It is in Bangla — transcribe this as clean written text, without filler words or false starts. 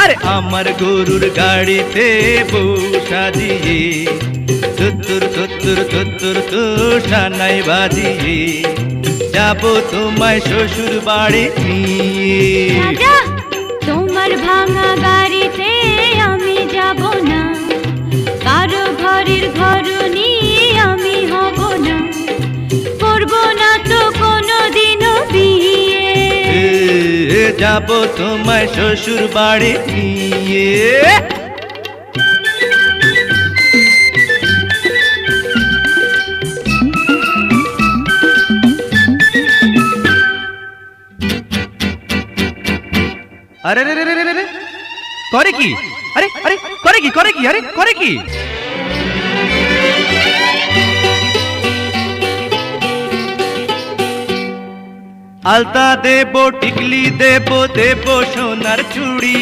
আরে আমার গরুর গাড়িতে বউ সাজিয়ে তুত্তুর তুত্তুর তুত্তুর তুষানাই বাজিয়ে যাব তোমায় শ্বশুর বাড়ি নিয়ে। রাজা, তোমার ভাঙা গাড়িতে আমি যাব না, কারো ঘরের ঘরনি আমি হব না, করব না তো কোনোদিনও বিয়ে। যাব তোমায় শ্বশুর বাড়ি নিয়ে। আরে রে রে রে রে রে করে কি? আরে আরে করে কি করে কি? আরে করে কি? আলতা দেবো, টিকলি দেবো, দেবো সোনার চুড়ি।